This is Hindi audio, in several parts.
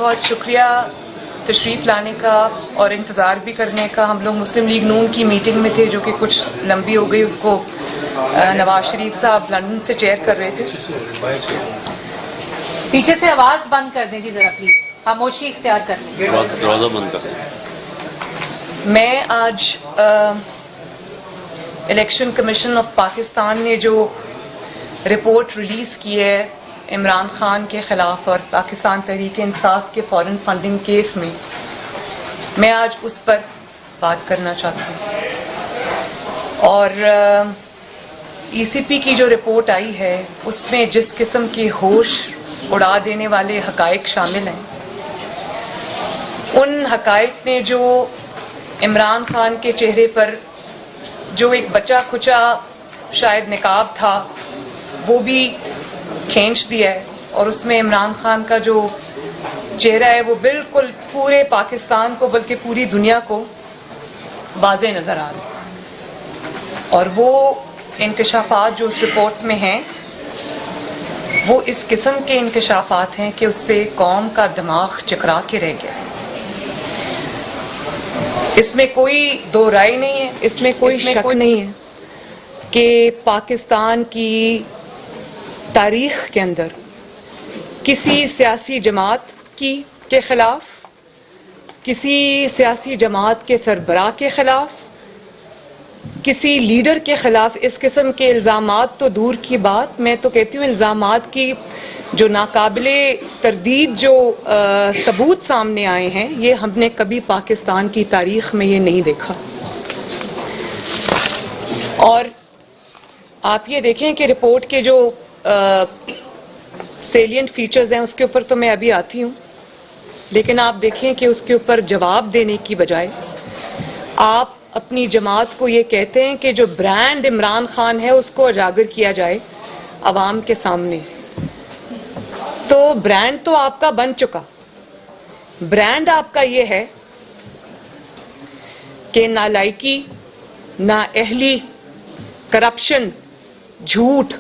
बहुत शुक्रिया तशरीफ़ लाने का और इंतज़ार भी करने का। हम लोग मुस्लिम लीग नून की मीटिंग में थे जो कि कुछ लंबी हो गई, उसको नवाज शरीफ साहब लंदन से चेयर कर रहे थे। पीछे से आवाज़ बंद कर दें जी ज़रा प्लीज़, खामोशी इख्तियार कर लें। दरवाज़ा बंद कर। मैं आज इलेक्शन कमीशन ऑफ पाकिस्तान ने जो रिपोर्ट रिलीज़ की है इमरान खान के ख़िलाफ़ और पाकिस्तान तहरीक इंसाफ के फॉरेन फंडिंग केस में, मैं आज उस पर बात करना चाहती हूँ। और ईसीपी की जो रिपोर्ट आई है उसमें जिस किस्म के होश उड़ा देने वाले हक़ाइक़ शामिल हैं, उन हक़ाइक़ ने जो इमरान खान के चेहरे पर जो एक बचा खुचा शायद निकाब था वो भी खींच दिया है, और उसमें इमरान खान का जो चेहरा है वो बिल्कुल पूरे पाकिस्तान को बल्कि पूरी दुनिया को वाज़े नज़र आ रहा है। और वो इंकशाफात जो उस रिपोर्ट्स में हैं वो इस किस्म के इंकशाफात हैं कि उससे कौम का दिमाग चकरा के रह गया। इसमें कोई दो राय नहीं है, इसमें कोई शक नहीं है कि पाकिस्तान की तारीख के अंदर किसी सियासी जमात के खिलाफ, किसी सियासी जमात के सरबराह के खिलाफ, किसी लीडर के खिलाफ इस किस्म के इल्ज़ामात तो दूर की बात, मैं तो कहती हूँ इल्ज़ामात की जो नाकाबिले तरदीद जो सबूत सामने आए हैं, ये हमने कभी पाकिस्तान की तारीख में ये नहीं देखा। और आप ये देखें कि रिपोर्ट के जो सेलिएंट फीचर्स हैं उसके ऊपर तो मैं अभी आती हूँ, लेकिन आप देखें कि उसके ऊपर जवाब देने की बजाय आप अपनी जमात को ये कहते हैं कि जो ब्रांड इमरान खान है उसको उजागर किया जाए अवाम के सामने। तो ब्रांड तो आपका बन चुका, ब्रांड आपका ये है कि नालायकी, नाअहली, करप्शन, झूठ,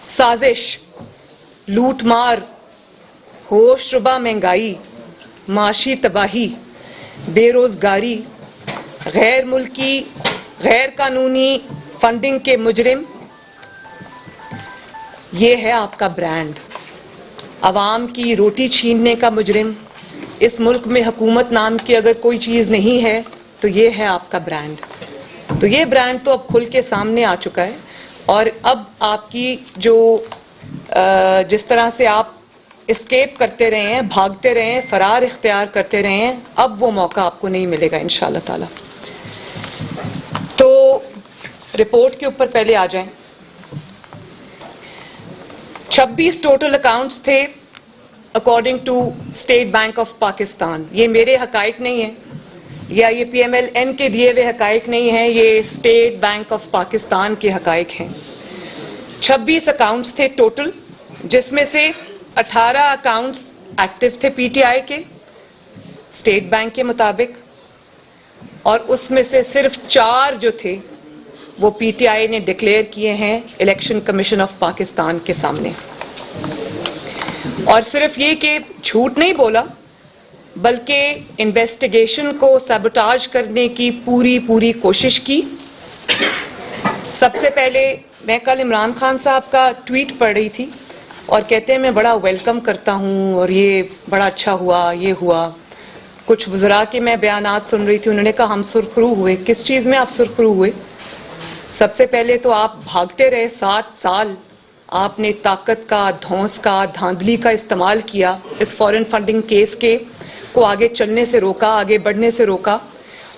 साजिश, लूटमार, होशरुबा महंगाई, माशी तबाही, बेरोजगारी, गैर मुल्की गैर कानूनी फंडिंग के मुजरिम, ये है आपका ब्रांड। अवाम की रोटी छीनने का मुजरिम। इस मुल्क में हुकूमत नाम की अगर कोई चीज़ नहीं है तो ये है आपका ब्रांड। तो ये ब्रांड तो अब खुल के सामने आ चुका है। और अब आपकी जो जिस तरह से आप एस्केप करते रहे हैं, भागते रहे हैं, फरार इख्तियार करते रहे हैं, अब वो मौका आपको नहीं मिलेगा इंशाअल्लाह ताला। तो रिपोर्ट के ऊपर पहले आ जाएं। 26 टोटल अकाउंट्स थे according to State Bank of Pakistan. ये मेरे हकाइक नहीं है या ये PMLN के दिए हुए हकाइक नहीं है, ये स्टेट बैंक ऑफ पाकिस्तान के हकाइक हैं। 26 अकाउंट्स थे टोटल, जिसमें से 18 अकाउंट्स एक्टिव थे PTI के स्टेट बैंक के मुताबिक, और उसमें से सिर्फ 4 जो थे वो PTI ने डिक्लेयर किए हैं इलेक्शन कमीशन ऑफ पाकिस्तान के सामने। और सिर्फ ये कि झूठ नहीं बोला, बल्कि इन्वेस्टिगेशन को सबोटाज करने की पूरी कोशिश की। सबसे पहले मैं कल इमरान खान साहब का ट्वीट पढ़ रही थी और कहते हैं मैं बड़ा वेलकम करता हूँ और ये बड़ा अच्छा हुआ, ये हुआ। कुछ वज़रा के मैं बयानात सुन रही थी, उन्होंने कहा हम सुरखरू हुए। किस चीज़ में आप सुरखरू हुए? सबसे पहले तो आप भागते रहे 7 साल, आपने ताकत का, धौंस का, धांधली का इस्तेमाल किया इस फॉरेन फंडिंग केस के को आगे चलने से रोका, आगे बढ़ने से रोका।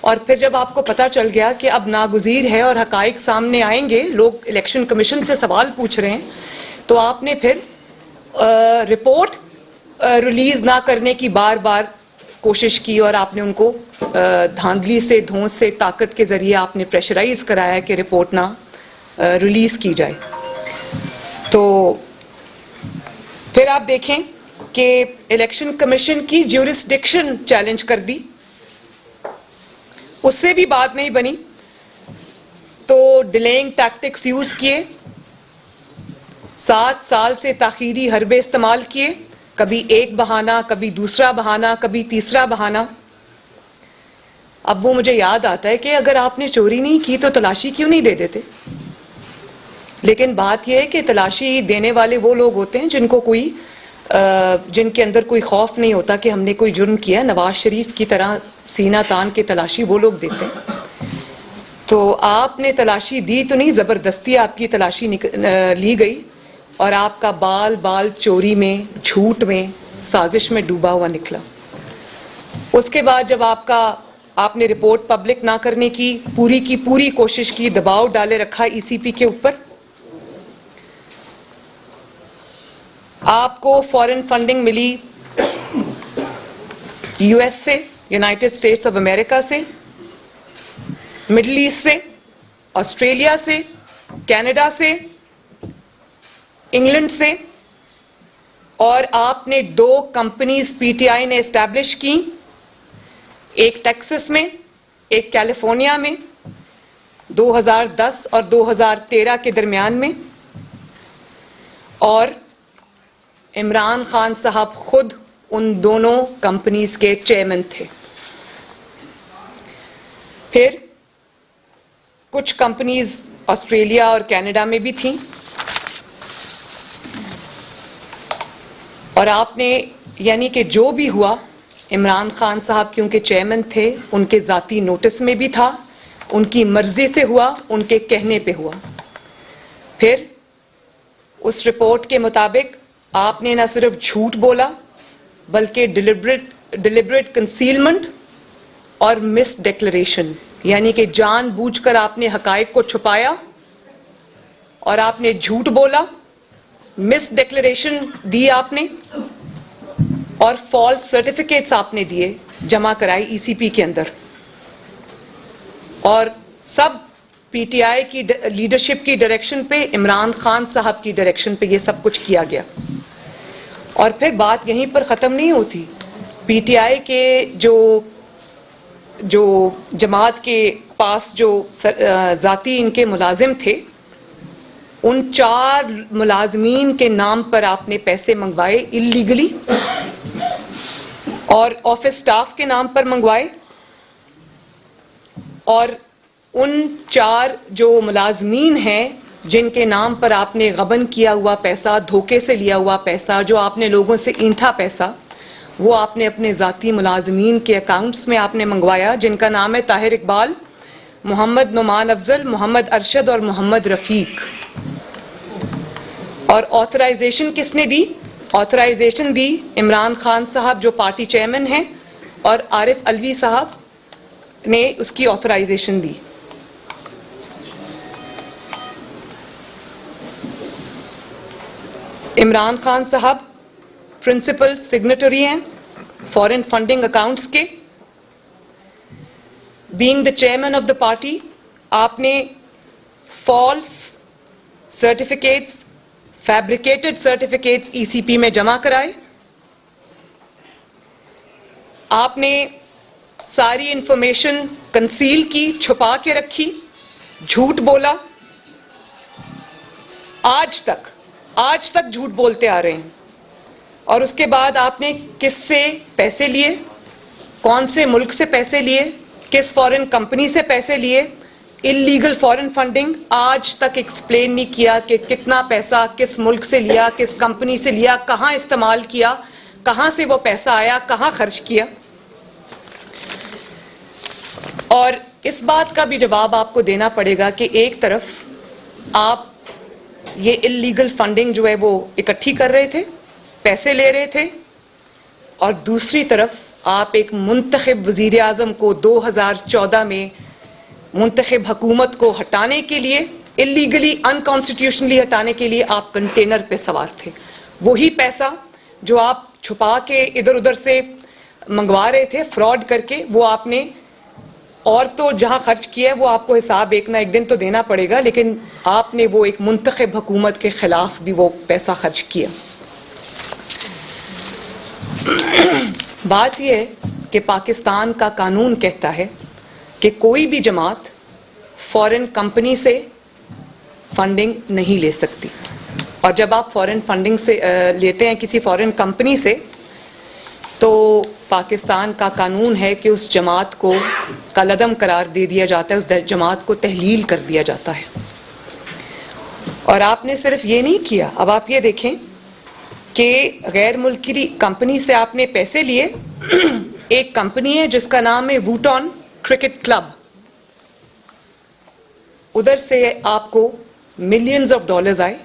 और फिर जब आपको पता चल गया कि अब नागुज़ीर है और हकाइक सामने आएंगे, लोग इलेक्शन कमीशन से सवाल पूछ रहे हैं, तो आपने फिर रिपोर्ट रिलीज ना करने की बार बार कोशिश की और आपने उनको धांधली से, धौंस से, ताकत के जरिए आपने प्रेशराइज कराया कि रिपोर्ट ना रिलीज की जाए। तो फिर आप देखें कि इलेक्शन कमीशन की ज्यूरिसडिक्शन चैलेंज कर दी, उससे भी बात नहीं बनी, तो डिलेइंग टैक्टिक्स यूज किए, 7 साल से ताखीरी हरबे इस्तेमाल किए, कभी एक बहाना, कभी दूसरा बहाना, कभी तीसरा बहाना। अब वो मुझे याद आता है कि अगर आपने चोरी नहीं की तो तलाशी क्यों नहीं दे देते। लेकिन बात यह है कि तलाशी देने वाले वो लोग होते हैं जिनके अंदर कोई खौफ नहीं होता कि हमने कोई जुर्म किया। नवाज शरीफ की तरह सीना तान के तलाशी वो लोग देते हैं। तो आपने तलाशी दी तो नहीं, जबरदस्ती आपकी तलाशी ली गई और आपका बाल बाल चोरी में, झूठ में, साजिश में डूबा हुआ निकला। उसके बाद जब आपने रिपोर्ट पब्लिक ना करने की पूरी कोशिश की, दबाव डाले रखा ईसीपी के ऊपर, आपको फॉरेन फंडिंग मिली यूएस से, यूनाइटेड स्टेट्स ऑफ अमेरिका से, मिडिल ईस्ट से, ऑस्ट्रेलिया से, कनाडा से, इंग्लैंड से, और आपने 2 कंपनीज पीटीआई ने एस्टैब्लिश की, एक टेक्सास में, एक कैलिफोर्निया में, 2010 और 2013 के दरमियान में। और इमरान खान साहब खुद उन दोनों कंपनीज के चेयरमैन थे। फिर कुछ कंपनीज ऑस्ट्रेलिया और कनाडा में भी थीं। और आपने, यानी कि जो भी हुआ, इमरान खान साहब क्योंकि चेयरमैन थे, उनके जाती नोटिस में भी था, उनकी मर्जी से हुआ, उनके कहने पे हुआ। फिर उस रिपोर्ट के मुताबिक आपने न सिर्फ झूठ बोला बल्कि डिलिबरेट कंसीलमेंट और मिस डिक्लेरेशन, यानी कि जानबूझकर आपने हकायक को छुपाया और आपने झूठ बोला, मिस डिक्लेरेशन दी आपने, और फॉल्स सर्टिफिकेट्स आपने दिए, जमा कराई ईसीपी के अंदर। और सब पीटीआई की लीडरशिप की डायरेक्शन पे, इमरान खान साहब की डायरेक्शन पे ये सब कुछ किया गया। और फिर बात यहीं पर ख़त्म नहीं होती। पीटीआई के जो जमात के पास जो ज़ाती इनके मुलाजिम थे, उन 4 मुलाजमीन के नाम पर आपने पैसे मंगवाए इल्लीगली, और ऑफिस स्टाफ के नाम पर मंगवाए। और उन 4 जो मुलाजमीन हैं जिनके नाम पर आपने गबन किया हुआ पैसा, धोखे से लिया हुआ पैसा, जो आपने लोगों से ईंठा पैसा, वो आपने अपने ज़ाती मुलाजमीन के अकाउंट्स में आपने मंगवाया, जिनका नाम है ताहिर इकबाल, मोहम्मद नुमान अफजल, मोहम्मद अरशद और मोहम्मद रफीक। और ऑथराइजेशन किसने दी? ऑथराइजेशन दी इमरान खान साहब जो पार्टी चेयरमैन हैं, और आरिफ अलवी साहब ने उसकी ऑथराइजेशन दी। इमरान खान साहब प्रिंसिपल सिग्नेटरी हैं फॉरेन फंडिंग अकाउंट्स के। Being the chairman of the party, आपने false certificates, fabricated certificates ECP में जमा कराए। आपने सारी इंफॉर्मेशन कंसील की, छुपा के रखी, झूठ बोला। आज तक झूठ बोलते आ रहे हैं। और उसके बाद आपने किससे पैसे लिए, कौन से मुल्क से पैसे लिए, किस फॉरेन कंपनी से पैसे लिए, इल्लीगल फॉरेन फंडिंग, आज तक एक्सप्लेन नहीं किया कि कितना पैसा किस मुल्क से लिया, किस कंपनी से लिया, कहां इस्तेमाल किया, कहां से वो पैसा आया, कहां खर्च किया। और इस बात का भी जवाब आपको देना पड़ेगा कि एक तरफ आप ये इल्लीगल फंडिंग जो है वो इकट्ठी कर रहे थे, पैसे ले रहे थे, और दूसरी तरफ आप एक मुंतखब वजीर आजम को 2014 में मुंतखब हुकूमत को हटाने के लिए, इल्लीगली अनकॉन्स्टिट्यूशनली हटाने के लिए आप कंटेनर पे सवार थे। वही पैसा जो आप छुपा के इधर उधर से मंगवा रहे थे फ्रॉड करके, वो आपने, और तो जहां खर्च किया है वो आपको हिसाब एक ना एक दिन तो देना पड़ेगा, लेकिन आपने वो एक मुंतखब हुकूमत के खिलाफ भी वो पैसा खर्च किया। बात यह है कि पाकिस्तान का कानून कहता है कि कोई भी जमात फॉरेन कंपनी से फंडिंग नहीं ले सकती, और जब आप फॉरेन फंडिंग से लेते हैं किसी फॉरेन कंपनी से, तो पाकिस्तान का कानून है कि उस जमात को कलअदम करार दे दिया जाता है, उस जमात को तहलील कर दिया जाता है। और आपने सिर्फ ये नहीं किया, अब आप ये देखें कि गैर मुल्की कंपनी से आपने पैसे लिए। एक कंपनी है जिसका नाम है वूटॉन क्रिकेट क्लब, उधर से आपको मिलियंस ऑफ डॉलर्स आए,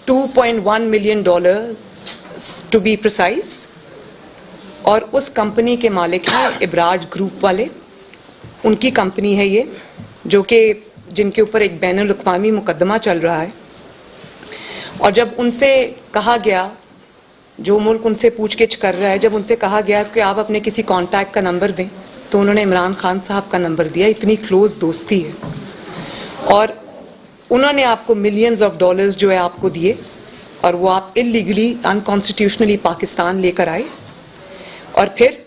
$2.1 मिलियन टू बी प्रिसाइज। और उस कंपनी के मालिक हैं इब्राज ग्रुप वाले, उनकी कंपनी है ये, जो कि जिनके ऊपर एक बैनुल अक़वामी मुकदमा चल रहा है। और जब उनसे कहा गया, जो मुल्क उनसे पूछगिछ कर रहा है, जब उनसे कहा गया कि आप अपने किसी कॉन्टैक्ट का नंबर दें, तो उन्होंने इमरान खान साहब का नंबर दिया। इतनी क्लोज दोस्ती है। और उन्होंने आपको मिलियंस ऑफ डॉलर्स जो है आपको दिए, और वो आप इलीगली अनकॉन्स्टिट्यूशनली पाकिस्तान लेकर आए। और फिर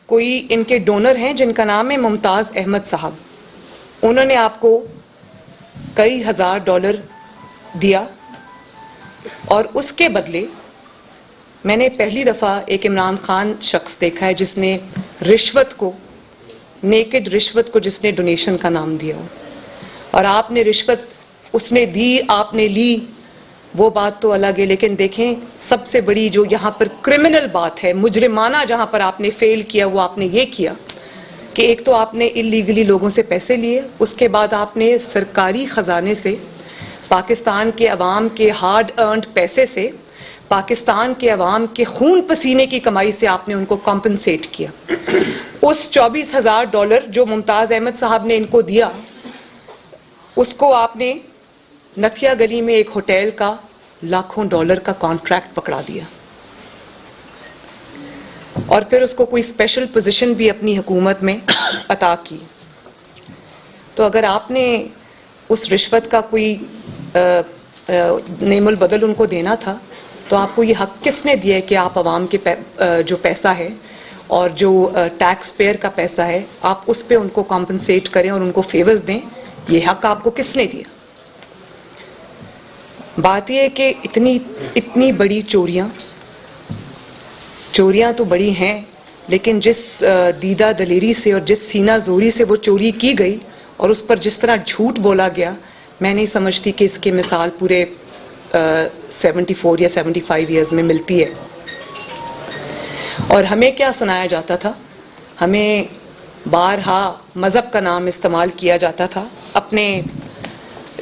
कोई इनके डोनर हैं जिनका नाम है मुमताज़ अहमद साहब, उन्होंने आपको कई हजार डॉलर दिया। और उसके बदले मैंने पहली दफ़ा एक इमरान खान शख्स देखा है जिसने रिश्वत को, नेकेड रिश्वत को, जिसने डोनेशन का नाम दिया हो। और आपने रिश्वत उसने दी, आपने ली, वो बात तो अलग है। लेकिन देखें, सबसे बड़ी जो यहाँ पर क्रिमिनल बात है, मुजरिमाना जहाँ पर आपने फेल किया, वो आपने ये किया कि एक तो आपने इलीगली लोगों से पैसे लिए, उसके बाद आपने सरकारी खजाने से, पाकिस्तान के अवाम के हार्ड अर्नड पैसे से, पाकिस्तान के अवाम के खून पसीने की कमाई से आपने उनको कॉम्पनसेट किया। उस $24,000 जो मुमताज़ अहमद साहब ने इनको दिया, उसको आपने नथिया गली में एक होटल का लाखों डॉलर का कॉन्ट्रैक्ट पकड़ा दिया। और फिर उसको कोई स्पेशल पोजीशन भी अपनी हुकूमत में अता की। तो अगर आपने उस रिश्वत का कोई नेमुल बदल उनको देना था, तो आपको ये हक किसने दिया है कि आप अवाम के जो पैसा है और जो टैक्स पेयर का पैसा है, आप उस पे उनको कॉम्पनसेट करें और उनको फेवर्स दें? ये हक आपको किसने दिया? बात यह है कि इतनी बड़ी चोरियां तो बड़ी हैं, लेकिन जिस दीदा दलेरी से और जिस सीना जोरी से वो चोरी की गई और उस पर जिस तरह झूठ बोला गया, मैं नहीं समझती कि इसकी मिसाल पूरे 74 या 75 ईयर्स में मिलती है। और हमें क्या सुनाया जाता था? हमें बारहा मज़हब का नाम इस्तेमाल किया जाता था, अपने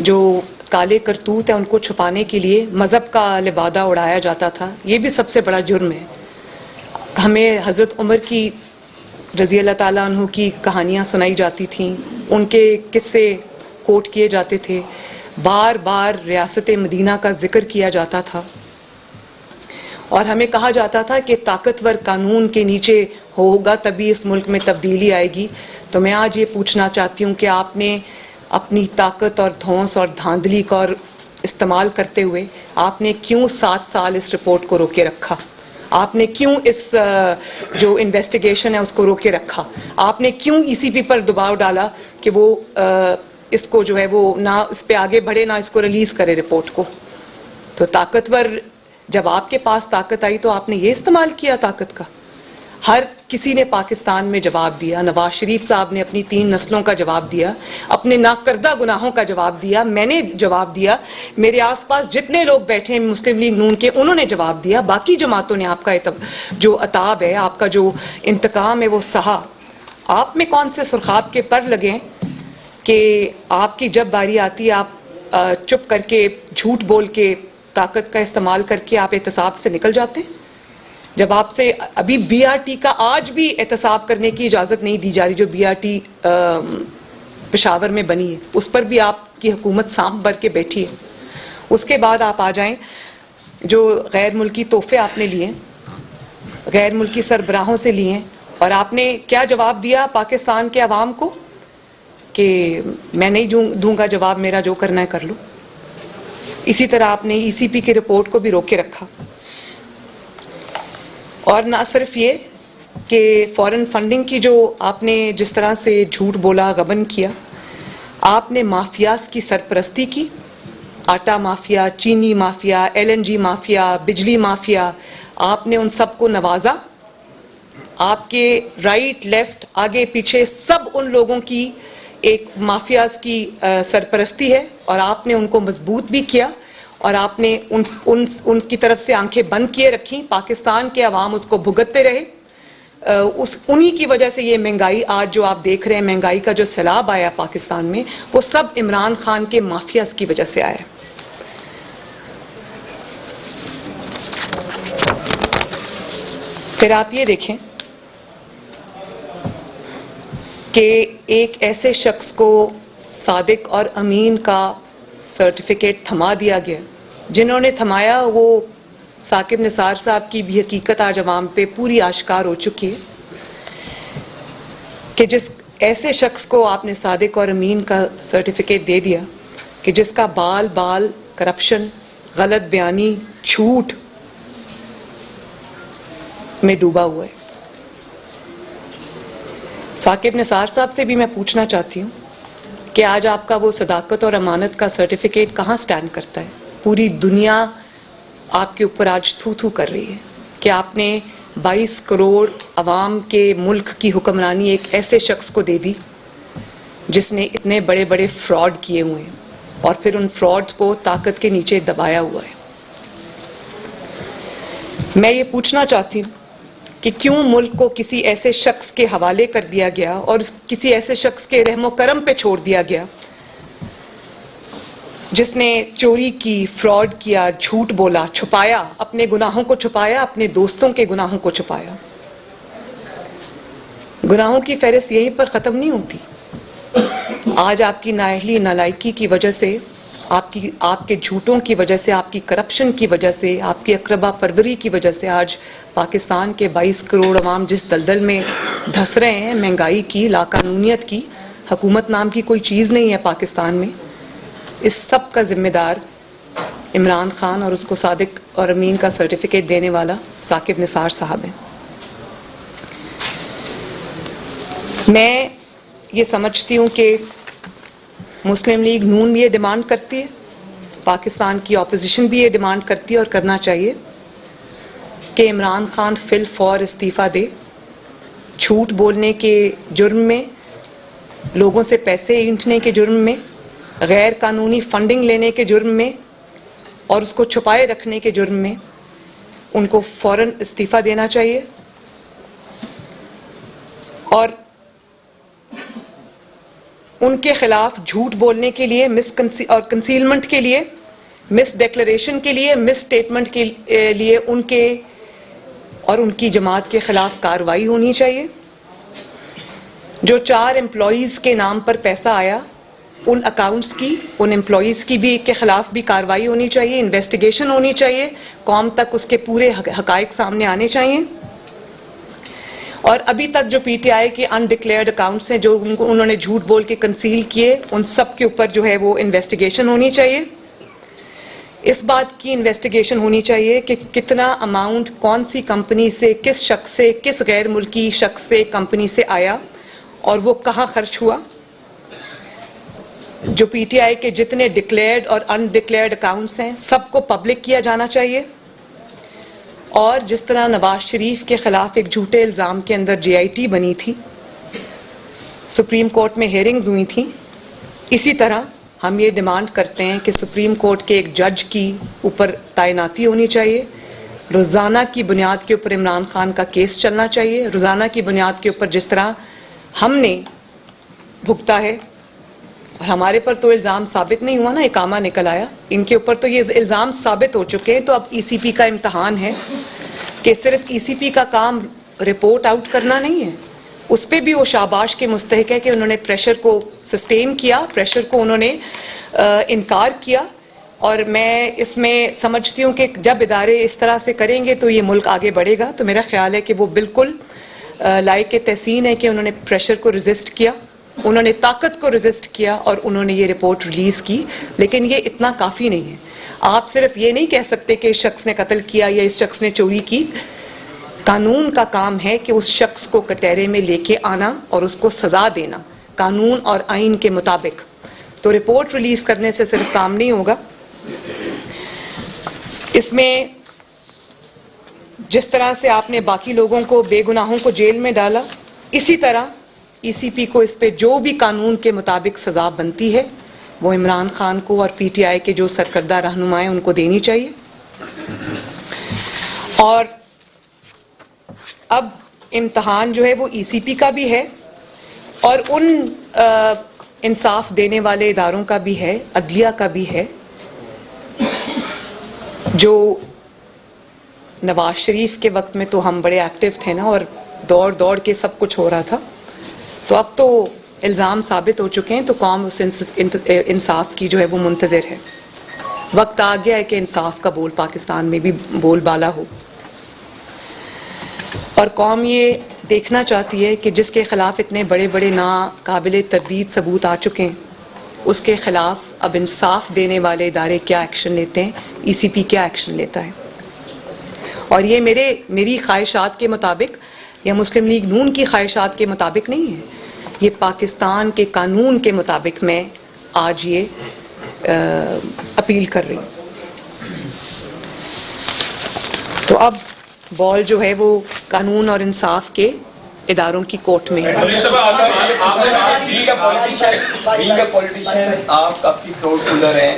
जो काले करतूत है उनको छुपाने के लिए मज़हब का लिबादा उड़ाया जाता था। ये भी सबसे बड़ा जुर्म है। हमें हज़रत उमर की रज़ी अल्लाह ताला अन्हु की कहानियाँ सुनाई जाती थीं, उनके किस्से कोट किए जाते थे, बार बार रियासत मदीना का जिक्र किया जाता था। और हमें कहा जाता था कि ताकतवर कानून के नीचे होगा तभी इस मुल्क में तब्दीली आएगी। तो मैं आज ये पूछना चाहती हूँ कि आपने अपनी ताकत और धौंस और धांधली का इस्तेमाल करते हुए आपने क्यों 7 साल इस रिपोर्ट को रोके रखा? आपने क्यों इस जो इन्वेस्टिगेशन है उसको रोके रखा? आपने क्यों ईसीपी पर दबाव डाला कि वो इसको जो है वो ना इस पे आगे बढ़े, ना इसको रिलीज करे रिपोर्ट को? तो ताकतवर, जब आपके पास ताकत आई तो आपने ये इस्तेमाल किया ताकत का। हर किसी ने पाकिस्तान में जवाब दिया। नवाज शरीफ साहब ने अपनी 3 नस्लों का जवाब दिया, अपने नाकर्दा गुनाहों का जवाब दिया, मैंने जवाब दिया, मेरे आसपास जितने लोग बैठे हैं मुस्लिम लीग नून के, उन्होंने जवाब दिया। बाकी जमातों ने आपका जो अताब है, आपका जो इंतकाम है वो सहा। आप में कौन से सुरखाब के पर लगे हैं कि आपकी जब बारी आती है आप चुप करके, झूठ बोल के, ताकत का इस्तेमाल करके आप एहतसाब से निकल जाते हैं? जब आपसे अभी बीआरटी का आज भी एहतसाब करने की इजाज़त नहीं दी जा रही, जो बीआरटी पेशावर में बनी है, उस पर भी आपकी हुकूमत सांप भर के बैठी है। उसके बाद आप आ जाएं, जो गैर मुल्की तोहफे आपने लिए, गैर मुल्की सरबराहों से लिए, और आपने क्या जवाब दिया पाकिस्तान के अवाम को कि मैं नहीं दूंगा जवाब, मेरा जो करना है कर लो। इसी तरह आपने ईसीपी की रिपोर्ट को भी रोके रखा। और ना सिर्फ ये कि फॉरेन फंडिंग की जो आपने जिस तरह से झूठ बोला, गबन किया, आपने माफियाज की सरपरस्ती की, आटा माफिया, चीनी माफिया, LNG माफिया, बिजली माफिया, आपने उन सबको नवाजा। आपके राइट लेफ्ट आगे पीछे सब उन लोगों की एक माफियाज की सरपरस्ती है और आपने उनको मजबूत भी किया और आपने उनकी तरफ से आंखें बंद किए रखी। पाकिस्तान के अवाम उसको भुगतते रहे। उन्हीं की वजह से ये महंगाई आज जो आप देख रहे हैं, महंगाई का जो सैलाब आया पाकिस्तान में, वो सब इमरान खान के माफियाज की वजह से आया। फिर आप ये देखें कि एक ऐसे शख्स को सादिक और अमीन का सर्टिफिकेट थमा दिया गया। जिन्होंने थमाया वो साकिब निसार साहब की भी हकीकत आज अवाम पे पूरी आश्कार हो चुकी है कि जिस ऐसे शख्स को आपने सादिक और अमीन का सर्टिफिकेट दे दिया कि जिसका बाल बाल करप्शन, गलत बयानी, झूठ में डूबा हुआ है। साकिब निसार साहब से भी मैं पूछना चाहती हूँ कि आज आपका वो सदाकत और अमानत का सर्टिफिकेट कहाँ स्टैंड करता है? पूरी दुनिया आपके ऊपर आज थू थू कर रही है कि आपने 22 करोड़ अवाम के मुल्क की हुक्मरानी एक ऐसे शख्स को दे दी जिसने इतने बड़े बड़े फ्रॉड किए हुए हैं और फिर उन फ्रॉड्स को ताकत के नीचे दबाया हुआ है। मैं ये पूछना चाहती हूँ कि क्यों मुल्क को किसी ऐसे शख्स के हवाले कर दिया गया और किसी ऐसे शख्स के रहमो करम पे छोड़ दिया गया जिसने चोरी की, फ्रॉड किया, झूठ बोला, छुपाया, अपने गुनाहों को छुपाया, अपने दोस्तों के गुनाहों को छुपाया। गुनाहों की फहरिस्त यहीं पर खत्म नहीं होती। आज आपकी नाअहली, नालायकी की वजह से, आपके झूठों की वजह से, आपकी करप्शन की वजह से, आपकी अकरबा परवरी की वजह से आज पाकिस्तान के 22 करोड़ अवाम जिस दलदल में धंस रहे हैं, महंगाई की, लाकानूनियत की, हुकूमत नाम की कोई चीज़ नहीं है पाकिस्तान में। इस सब का जिम्मेदार इमरान खान और उसको सादिक और अमीन का सर्टिफिकेट देने वाला साकिब निसार साहब हैं। मैं ये समझती हूँ कि मुस्लिम लीग नून भी ये डिमांड करती है, पाकिस्तान की ऑपोजिशन भी ये डिमांड करती है और करना चाहिए कि इमरान खान फिल फौर इस्तीफ़ा दे। झूठ बोलने के जुर्म में, लोगों से पैसे ऐंठने के जुर्म में, गैर कानूनी फंडिंग लेने के जुर्म में और उसको छुपाए रखने के जुर्म में उनको फौरन इस्तीफ़ा देना चाहिए। और उनके खिलाफ झूठ बोलने के लिए, कंसीलमेंट के लिए, मिस डिक्लेरेशन के लिए, मिस स्टेटमेंट के लिए उनके और उनकी जमात के खिलाफ कार्रवाई होनी चाहिए। जो 4 एम्प्लॉइज के नाम पर पैसा आया, उन अकाउंट्स की, उन एम्प्लॉइज की भी के खिलाफ भी कार्रवाई होनी चाहिए, इन्वेस्टिगेशन होनी चाहिए, कौम तक उसके पूरे हकायक सामने आने चाहिए। और अभी तक जो PTI के अनडिक्लेयर्ड अकाउंट्स हैं, जो उन्होंने झूठ बोल के कंसील किए, उन सब के ऊपर जो है वो इन्वेस्टिगेशन होनी चाहिए। इस बात की इन्वेस्टिगेशन होनी चाहिए कि कितना अमाउंट कौन सी कंपनी से, किस शख्स से, किस गैर मुल्की शख्स से, कंपनी से आया और वो कहाँ खर्च हुआ। जो PTI के जितने डिक्लेयर्ड और अनडिक्लेयर्ड अकाउंट्स हैं, सबको पब्लिक किया जाना चाहिए। और जिस तरह नवाज शरीफ के खिलाफ एक झूठे इल्ज़ाम के अंदर JIT बनी थी, सुप्रीम कोर्ट में हेयरिंग्स हुई थी, इसी तरह हम ये डिमांड करते हैं कि सुप्रीम कोर्ट के एक जज की ऊपर तैनाती होनी चाहिए। रोज़ाना की बुनियाद के ऊपर इमरान खान का केस चलना चाहिए। रोज़ाना की बुनियाद के ऊपर जिस तरह हमने भुगता है, और हमारे पर तो इल्ज़ाम साबित नहीं हुआ ना, इकामा निकल आया, इनके ऊपर तो ये इल्ज़ाम साबित हो चुके हैं। तो अब ECP का इम्तहान है कि सिर्फ ECP का काम रिपोर्ट आउट करना नहीं है, उस पर भी वो शाबाश के मुस्तहिक है कि उन्होंने प्रेशर को सस्टेन किया, प्रेशर को उन्होंने इनकार किया। और मैं इसमें समझती हूँ कि जब इदारे इस तरह से करेंगे तो ये मुल्क आगे बढ़ेगा। तो मेरा ख्याल है कि वो बिल्कुल लायक तहसीन है कि उन्होंने प्रेशर को रेजिस्ट किया, उन्होंने ताकत को रेजिस्ट किया और उन्होंने ये रिपोर्ट रिलीज़ की। लेकिन ये इतना काफ़ी नहीं है। आप सिर्फ ये नहीं कह सकते कि इस शख्स ने कत्ल किया या इस शख्स ने चोरी की। कानून का काम है कि उस शख्स को कटहरे में लेके आना और उसको सज़ा देना कानून और आइन के मुताबिक। तो रिपोर्ट रिलीज़ करने से सिर्फ काम नहीं होगा, इसमें जिस तरह से आपने बाकी लोगों को, बेगुनाहों को जेल में डाला, इसी तरह ईसीपी को इस पे जो भी कानून के मुताबिक सजा बनती है वो इमरान खान को और पीटीआई के जो सरकर्दा रहनुमा हैं उनको देनी चाहिए। और अब इम्तहान जो है वो ईसीपी का भी है और उन इंसाफ देने वाले इदारों का भी है, अदलिया का भी है, जो नवाज शरीफ के वक्त में तो हम बड़े एक्टिव थे ना और दौड़ दौड़ के सब कुछ हो रहा था, तो अब तो इल्ज़ाम साबित हो चुके हैं, तो कौम उस इंसाफ की जो है वो मुंतज़िर है। वक्त आ गया है कि इंसाफ का बोल पाकिस्तान में भी बोलबाला हो और कौम ये देखना चाहती है कि जिसके खिलाफ इतने बड़े बड़े नाकाबिले तरदीद सबूत आ चुके हैं, उसके खिलाफ अब इंसाफ देने वाले इदारे क्या एक्शन लेते हैं, ईसीपी क्या एक्शन लेता है। और ये मेरी ख्वाहिशात के मुताबिक या मुस्लिम लीग नून की ख्वाहिशात के मुताबिक नहीं है, ये पाकिस्तान के कानून के मुताबिक मैं आज ये अपील कर रही हूँ। तो अब बॉल जो है वो कानून और इंसाफ के इदारों की कोर्ट में है। बीइंग अ पॉलिटिशियन आप काफी क्राउड पुलर हैं,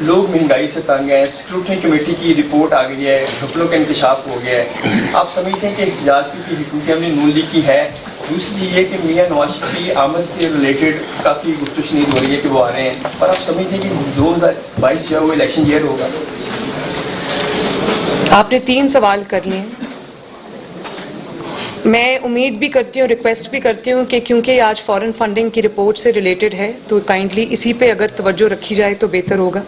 लोग महंगाई से तंग हैं, स्क्रूटनी कमेटी की रिपोर्ट आ गई है, घपलों का इंकशाफ हो गया है, आप समझते हैं कि इजलास की हुकूमत हमने नून लीग की है। दूसरी चीज़ ये कि मियां नवाज शरीफ की आमद के रिलेटेड काफ़ी गुफ्तगू हो रही है कि वो आ रहे हैं, पर आप समझते हैं कि 2022 जो है वो इलेक्शन ईयर होगा। आपने 3 सवाल कर लिए। मैं उम्मीद भी करती हूँ, रिक्वेस्ट भी करती हूँ कि क्योंकि आज फॉरेन फंडिंग की रिपोर्ट से रिलेटेड है तो काइंडली इसी पे अगर तवज्जो रखी जाए तो बेहतर होगा।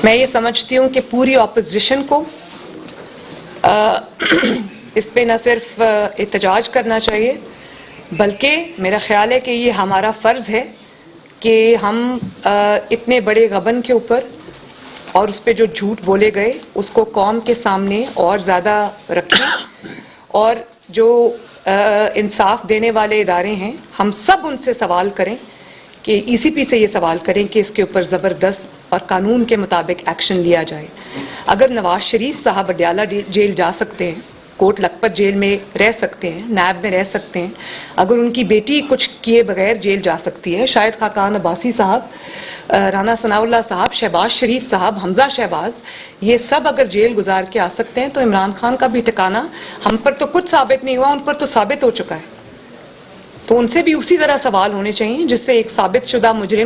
मैं ये समझती हूँ कि पूरी ऑपोजिशन को इस पे न सिर्फ एहतजाज करना चाहिए, बल्कि मेरा ख्याल है कि ये हमारा फ़र्ज़ है कि हम इतने बड़े गबन के ऊपर और उस पर जो झूठ बोले गए उसको कौम के सामने और ज़्यादा रखें और जो इंसाफ देने वाले इदारे हैं हम सब उनसे सवाल करें कि ईसीपी से ये सवाल करें कि इसके ऊपर ज़बरदस्त और कानून के मुताबिक एक्शन लिया जाए। अगर नवाज शरीफ साहब अडयाला जेल जा सकते हैं, कोट लखपत जेल में रह सकते हैं, नैब में रह सकते हैं, अगर उनकी बेटी कुछ किए बगैर जेल जा सकती है, शायद खाकान अब्बासी साहब, राना सनाउल्लाह साहब, शहबाज शरीफ साहब, हमजा शहबाज, ये सब अगर जेल गुजार के आ सकते हैं तो इमरान खान का भी ठिकाना, हम पर तो कुछ साबित नहीं हुआ, उन पर तो साबित हो चुका है, तो उनसे भी उसी तरह सवाल होने चाहिए जिससे एक साबित शुदा मुजरिम